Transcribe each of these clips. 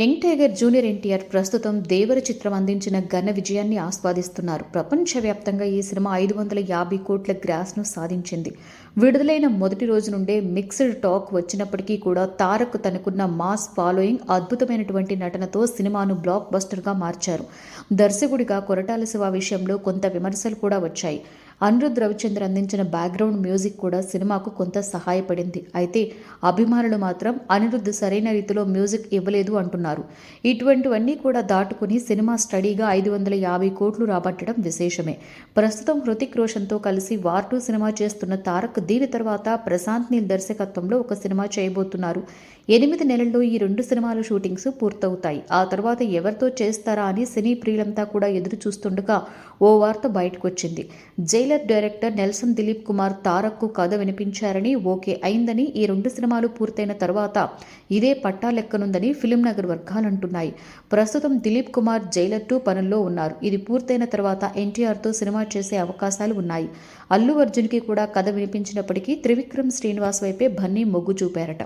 Young tiger junior NTR ప్రస్తుతం దేవర చిత్రం అందించిన ఘన విజయాన్ని ఆస్వాదిస్తున్నారు. ప్రపంచవ్యాప్తంగా ఈ సినిమా 550 కోట్ల గ్రాస్ను సాధించింది. విడుదలైన మొదటి రోజు నుండే మిక్స్డ్ టాక్ వచ్చినప్పటికీ కూడా తారక్ తనకున్న మాస్ ఫాలోయింగ్, అద్భుతమైనటువంటి నటనతో సినిమాను బ్లాక్ బస్టర్గా మార్చారు. దర్శకుడిగా కొరటాల శివ విషయంలో కొంత విమర్శలు కూడా వచ్చాయి. అనిరుద్ రవిచంద్ర అందించిన బ్యాక్గ్రౌండ్ మ్యూజిక్ కూడా సినిమాకు కొంత సహాయపడింది. అయితే అభిమానులు మాత్రం అనిరుద్ సరైన రీతిలో మ్యూజిక్ ఇవ్వలేదు అంటున్నారు. ఇటువంటివన్నీ కూడా దాటుకుని సినిమా స్టడీగా 550 కోట్లు రాబట్టడం విశేషమే. ప్రస్తుతం హృతిక్ రోషన్తో కలిసి వార్ 2 సినిమా చేస్తున్న తారక్ దీని తర్వాత ప్రశాంత్ నీల్ దర్శకత్వంలో ఒక సినిమా చేయబోతున్నారు. 8 నెలల్లో ఈ 2 సినిమాల షూటింగ్స్ పూర్తవుతాయి. ఆ తర్వాత ఎవరితో చేస్తారా అని సినీ ప్రియులంతా కూడా ఎదురు చూస్తుండగా ఓ వార్త బయటకొచ్చింది. జైలర్ డైరెక్టర్ నెల్సన్ దిలీప్ కుమార్ తారక్కు కథ వినిపించారని, ఓకే అయిందని, ఈ 2 సినిమాలు పూర్తయిన తర్వాత ఇదే పట్టాలెక్కనుందని ఫిలిం నగర్ వర్గాలంటున్నాయి. ప్రస్తుతం దిలీప్ కుమార్ జైలర్ 2 పనుల్లో ఉన్నారు. ఇది పూర్తయిన తర్వాత ఎన్టీఆర్తో సినిమా చేసే అవకాశాలు ఉన్నాయి. అల్లు అర్జున్కి కూడా కథ వినిపించినప్పటికీ త్రివిక్రమ్ శ్రీనివాస్ వైపే బన్నీ మొగ్గు చూపారట.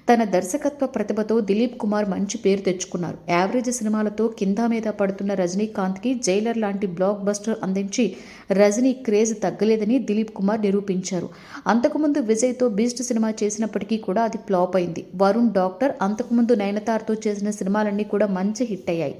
తన దర్శకత్వ ప్రతిభతో దిలీప్ కుమార్ మంచి పేరు తెచ్చుకున్నారు. యావరేజ్ సినిమాలతో కింద మీద పడుతున్న రజనీకాంత్కి జైలర్ లాంటి బ్లాక్ బస్టర్ అందించి రజనీ క్రేజ్ తగ్గలేదని దిలీప్ కుమార్ నిరూపించారు. అంతకుముందు విజయ్తో బీస్ట్ సినిమా చేసినప్పటికీ కూడా అది ఫ్లాప్ అయింది. వరుణ్ డాక్టర్, అంతకుముందు నయనతారతో చేసిన సినిమాలన్నీ కూడా మంచి హిట్ అయ్యాయి.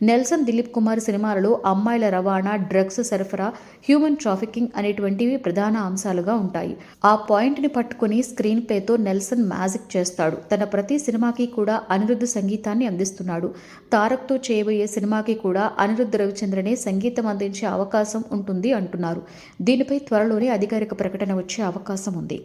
నెల్సన్ దిలీప్ కుమార్ సినిమాలలో అమ్మాయిల రవాణా, డ్రగ్స్ సరఫరా, హ్యూమన్ ట్రాఫికింగ్ అనేటువంటివి ప్రధాన అంశాలుగా ఉంటాయి. ఆ పాయింట్ని పట్టుకుని స్క్రీన్ ప్లేతో నెల్సన్ మ్యాజిక్ చేస్తాడు. తన ప్రతి సినిమాకి కూడా అనిరుద్ధ్ సంగీతాన్ని అందిస్తున్నాడు. తారక్తో చేయబోయే సినిమాకి కూడా అనిరుద్ధ్ రవిచంద్రనే సంగీతం అందించే అవకాశం ఉంటుంది అంటున్నారు. దీనిపై త్వరలోనే అధికారిక ప్రకటన వచ్చే అవకాశం ఉంది.